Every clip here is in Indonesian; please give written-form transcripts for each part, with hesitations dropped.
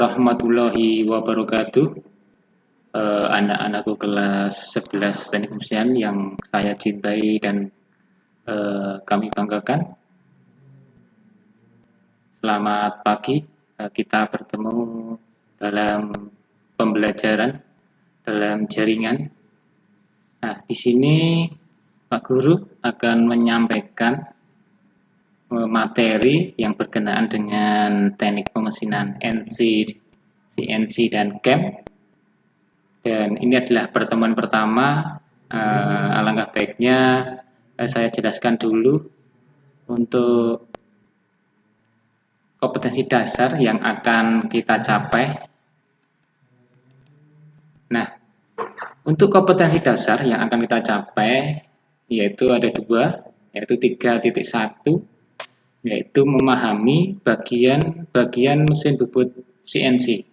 warahmatullahi wabarakatuh. Anak-anakku kelas 11 teknik mesin yang saya cintai dan kami banggakan. Selamat pagi. Kita bertemu dalam pembelajaran dalam jaringan. Nah, di sini Pak Guru akan menyampaikan materi yang berkenaan dengan teknik pemesinan NC, CNC, dan CAM. Dan ini adalah pertemuan pertama. Alangkah baiknya saya jelaskan dulu untuk kompetensi dasar yang akan kita capai. Nah, untuk kompetensi dasar yang akan kita capai yaitu ada dua, yaitu 3.1, yaitu memahami bagian mesin bubut CNC.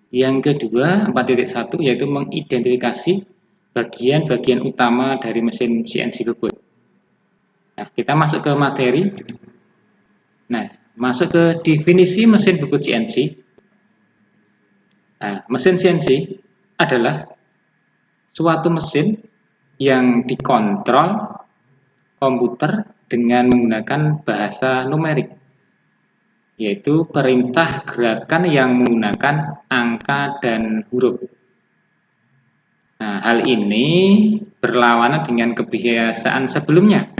Yang kedua, 4.1, yaitu mengidentifikasi bagian-bagian utama dari mesin CNC bubut. Nah, kita masuk ke materi. Nah, masuk ke definisi mesin bubut CNC. Nah, mesin CNC adalah suatu mesin yang dikontrol komputer dengan menggunakan bahasa numerik, yaitu perintah gerakan yang menggunakan angka dan huruf. Nah, hal ini berlawanan dengan kebiasaan sebelumnya,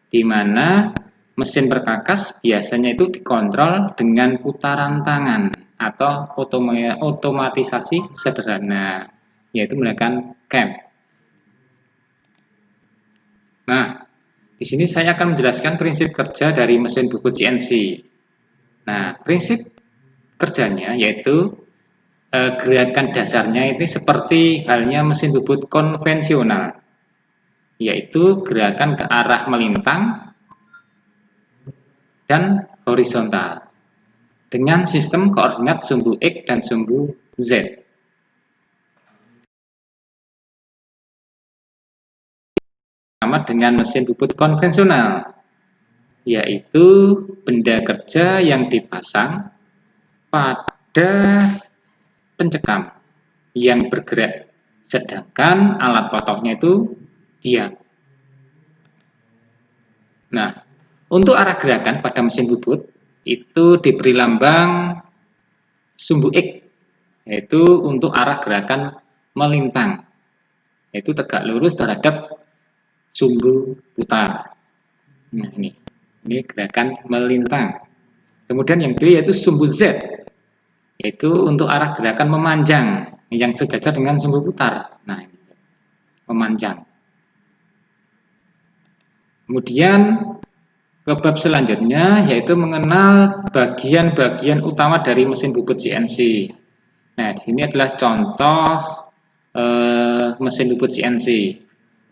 di mana mesin perkakas biasanya itu dikontrol dengan putaran tangan atau otomatisasi sederhana, yaitu menggunakan CAM. Nah, di sini saya akan menjelaskan prinsip kerja dari mesin bubut CNC. Nah, prinsip kerjanya yaitu gerakan dasarnya itu seperti halnya mesin bubut konvensional, yaitu gerakan ke arah melintang dan horizontal dengan sistem koordinat sumbu X dan sumbu Z. Sama dengan mesin bubut konvensional, yaitu benda kerja yang dipasang pada pencekam yang bergerak, sedangkan alat potongnya itu diam. Nah, untuk arah gerakan pada mesin bubut itu diberi lambang sumbu X, yaitu untuk arah gerakan melintang, yaitu tegak lurus terhadap sumbu putar. Nah, ini gerakan melintang. Kemudian yang B yaitu sumbu Z, yaitu untuk arah gerakan memanjang yang sejajar dengan sumbu putar. Nah, memanjang. Kemudian ke bab selanjutnya yaitu mengenal bagian-bagian utama dari mesin bubut CNC. Nah, di sini adalah contoh mesin bubut CNC.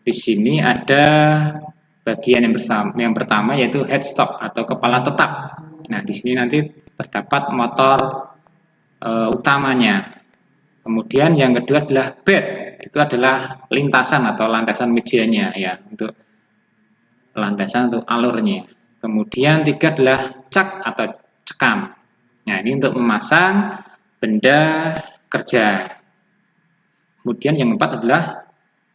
Di sini ada bagian yang pertama yaitu headstock atau kepala tetap. Nah, di sini nanti terdapat motor utamanya. Kemudian yang kedua adalah bed, itu adalah lintasan atau landasan mejanya ya, untuk landasan untuk alurnya. Kemudian tiga adalah cak atau cekam. Nah, ini untuk memasang benda kerja. Kemudian yang keempat adalah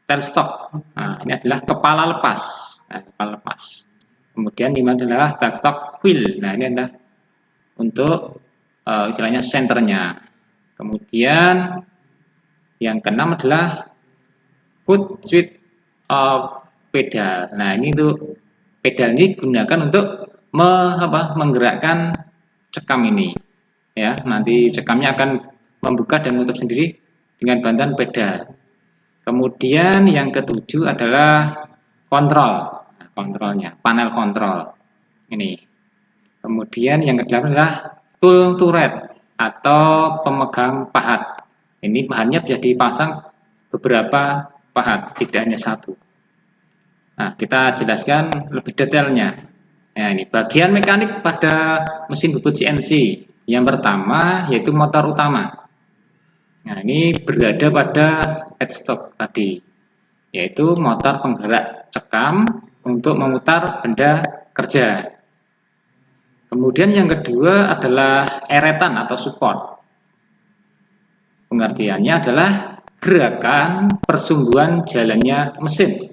tailstock. Nah, ini adalah kepala lepas. Nah, kepala lepas. Kemudian lima adalah tailstock wheel. Nah, ini adalah untuk istilahnya senternya. Kemudian yang keenam adalah foot switch of pedal. Nah, ini untuk pedal ini digunakan untuk menggerakkan cekam ini. Ya, nanti cekamnya akan membuka dan menutup sendiri dengan bantuan pedal. Kemudian yang ketujuh adalah kontrol. Nah, kontrolnya, panel kontrol. Ini. Kemudian yang kedelapan adalah tool turret atau pemegang pahat. Ini bahannya bisa dipasang beberapa pahat, tidak hanya satu. Nah, kita jelaskan lebih detailnya. Nah, ini bagian mekanik pada mesin bubut CNC. Yang pertama yaitu motor utama. Nah, ini berada pada headstock tadi, yaitu motor penggerak cekam untuk memutar benda kerja. Kemudian yang kedua adalah eretan atau support. Pengertiannya adalah gerakan persumbuan jalannya mesin.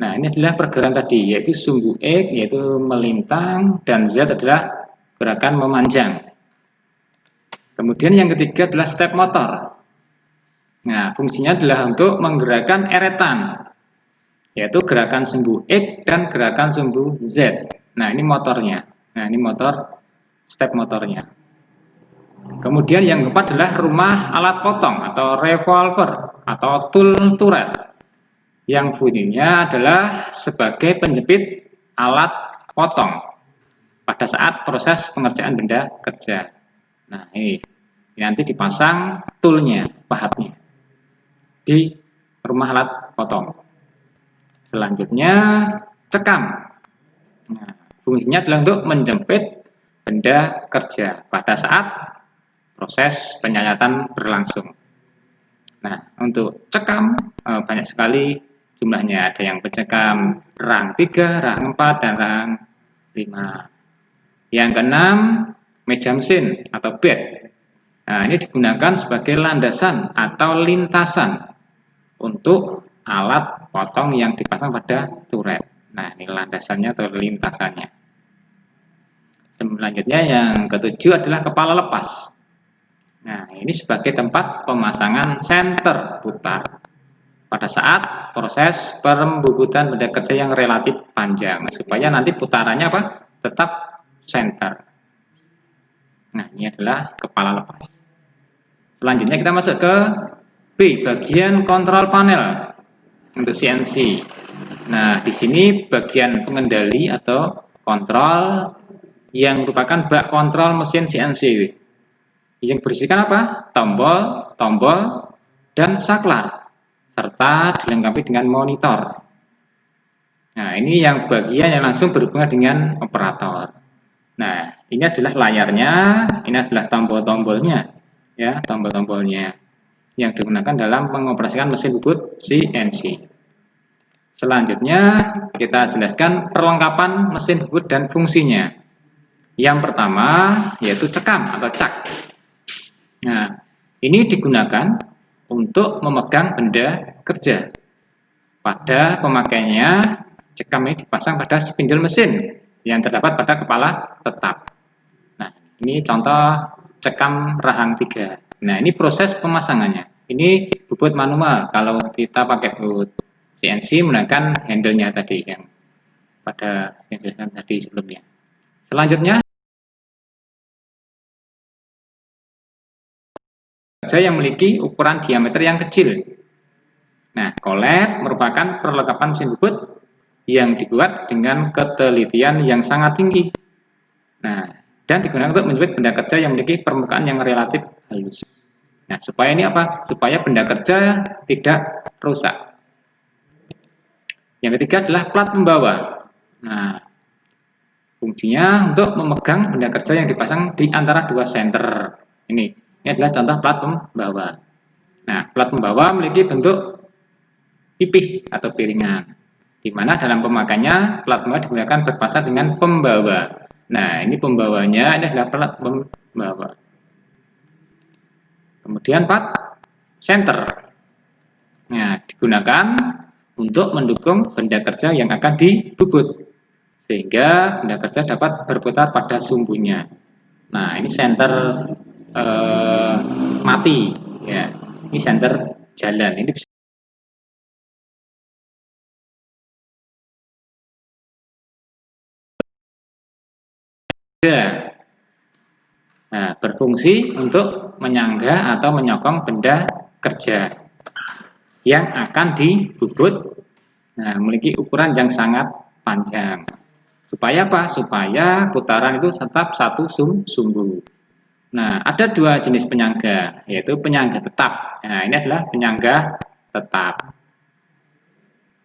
Nah, ini adalah pergerakan tadi, yaitu sumbu X, yaitu melintang, dan Z adalah gerakan memanjang. Kemudian yang ketiga adalah step motor. Nah, fungsinya adalah untuk menggerakkan eretan, yaitu gerakan sumbu X dan gerakan sumbu Z. Nah, ini motornya. Nah, ini motor, step motornya. Kemudian yang keempat adalah rumah alat potong atau revolver atau tool turret, yang bunyinya adalah sebagai penjepit alat potong pada saat proses pengerjaan benda kerja. Nah, ini nanti dipasang toolnya, pahatnya di rumah alat potong. Selanjutnya cekam. Nah, fungsinya adalah untuk menjepit benda kerja pada saat proses penyayatan berlangsung. Nah, untuk cekam banyak sekali jumlahnya. Ada yang pencekam rang 3, rang 4, dan rang 5. Yang keenam, meja mesin atau bed. Nah, ini digunakan sebagai landasan atau lintasan untuk alat potong yang dipasang pada turret. Nah, ini landasannya atau lintasannya. Selanjutnya yang ketujuh adalah kepala lepas. Nah, ini sebagai tempat pemasangan senter putar pada saat proses pembubutan benda kerja yang relatif panjang, supaya nanti putarannya apa? Tetap senter. Nah, ini adalah kepala lepas. Selanjutnya kita masuk ke B, bagian kontrol panel untuk CNC. Nah, di sini bagian pengendali atau kontrol yang merupakan bak kontrol mesin CNC. Yang berisikan apa? Tombol, dan saklar, serta dilengkapi dengan monitor. Nah, ini yang bagian yang langsung berhubungan dengan operator. Nah, ini adalah layarnya, ini adalah tombol-tombolnya, ya, tombol-tombolnya yang digunakan dalam mengoperasikan mesin bubut CNC. Selanjutnya kita jelaskan perlengkapan mesin bubut dan fungsinya. Yang pertama yaitu cekam atau cak. Nah, ini digunakan untuk memegang benda kerja. Pada pemakaiannya, cekam ini dipasang pada spindle mesin yang terdapat pada kepala tetap. Nah, ini contoh cekam rahang 3. Nah, ini proses pemasangannya. Ini bubut manual. Kalau kita pakai bubut CNC menggunakan handle-nya tadi yang pada yang tadi sebelumnya. Selanjutnya yang memiliki ukuran diameter yang kecil. Nah, kolet merupakan perlengkapan mesin bubut yang dibuat dengan ketelitian yang sangat tinggi. Nah, dan digunakan untuk menjepit benda kerja yang memiliki permukaan yang relatif halus. Nah, supaya ini apa? Supaya benda kerja tidak rusak. Yang ketiga adalah plat pembawa. Nah, fungsinya untuk memegang benda kerja yang dipasang di antara dua senter. Ini adalah contoh plat pembawa. Nah, plat pembawa memiliki bentuk pipih atau piringan, di mana dalam pemakaiannya plat pembawa digunakan berpasang dengan pembawa. Nah, ini pembawanya, ini adalah plat pembawa. Kemudian plat center. Nah, digunakan untuk mendukung benda kerja yang akan dibubut, sehingga benda kerja dapat berputar pada sumbunya. Nah, ini senter mati, ya. Ini senter jalan. Ini bisa berfungsi untuk menyangga atau menyokong benda kerja yang akan dibubut. Nah, memiliki ukuran yang sangat panjang. Supaya apa? Supaya putaran itu tetap satu sumbu. Nah, ada dua jenis penyangga, yaitu penyangga tetap. Nah, ini adalah penyangga tetap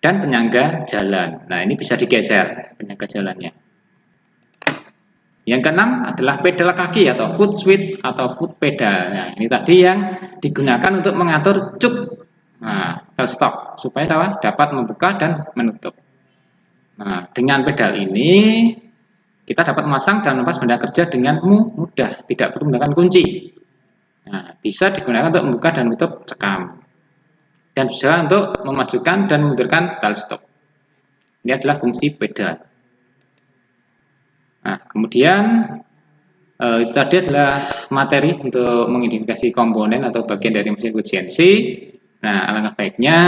dan penyangga jalan. Nah, ini bisa digeser penyangga jalannya. Yang keenam adalah pedal kaki atau foot switch atau foot pedal. Nah, ini tadi yang digunakan untuk mengatur cuk, stop, supaya dapat membuka dan menutup. Nah, dengan pedal ini kita dapat memasang dan melepas benda kerja dengan mudah, tidak perlu menggunakan kunci. Nah, bisa digunakan untuk membuka dan menutup sekam. Dan bisa untuk memajukan dan memundurkan tali stop. Ini adalah fungsi pedal. Nah, kemudian itu tadi adalah materi untuk mengidentifikasi komponen atau bagian dari mesin CNC. Nah, alangkah baiknya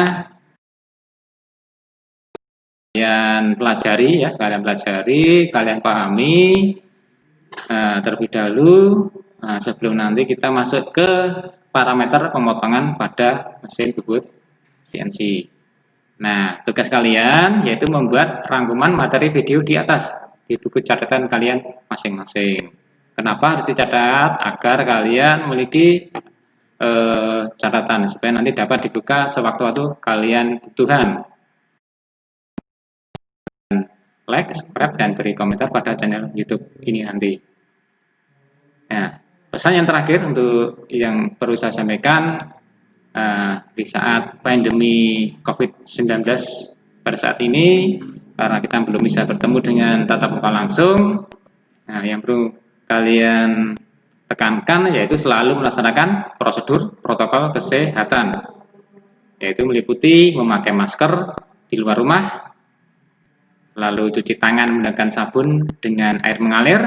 kalian pelajari ya, kalian pahami terlebih dahulu sebelum nanti kita masuk ke parameter pemotongan pada mesin bubut CNC. Nah, tugas kalian yaitu membuat rangkuman materi video di atas di buku catatan kalian masing-masing. Kenapa harus dicatat? Agar kalian memiliki catatan supaya nanti dapat dibuka sewaktu-waktu kalian butuhan. Like, subscribe, dan beri komentar pada channel YouTube ini nanti. Nah, pesan yang terakhir untuk yang perlu saya sampaikan di saat pandemi COVID-19 pada saat ini, karena kita belum bisa bertemu dengan tatap muka langsung, nah, yang perlu kalian tekankan yaitu selalu melaksanakan prosedur protokol kesehatan, yaitu meliputi memakai masker di luar rumah, lalu cuci tangan menggunakan sabun dengan air mengalir,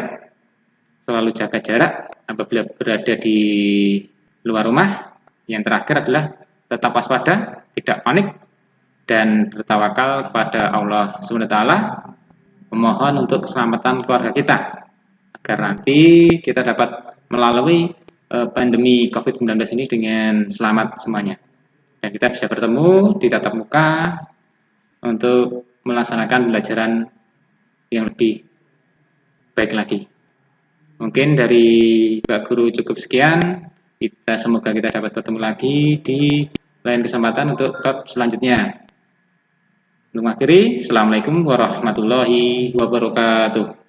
selalu jaga jarak apabila berada di luar rumah. Yang terakhir adalah tetap waspada, tidak panik, dan bertawakal kepada Allah SWT, memohon untuk keselamatan keluarga kita, agar nanti kita dapat melalui pandemi COVID-19 ini dengan selamat semuanya. Dan kita bisa bertemu di tatap muka untuk melaksanakan pembelajaran yang lebih baik lagi. Mungkin dari Pak Guru cukup sekian. Semoga kita dapat bertemu lagi di lain kesempatan untuk bab selanjutnya. Untuk mengakhiri, Assalamualaikum warahmatullahi wabarakatuh.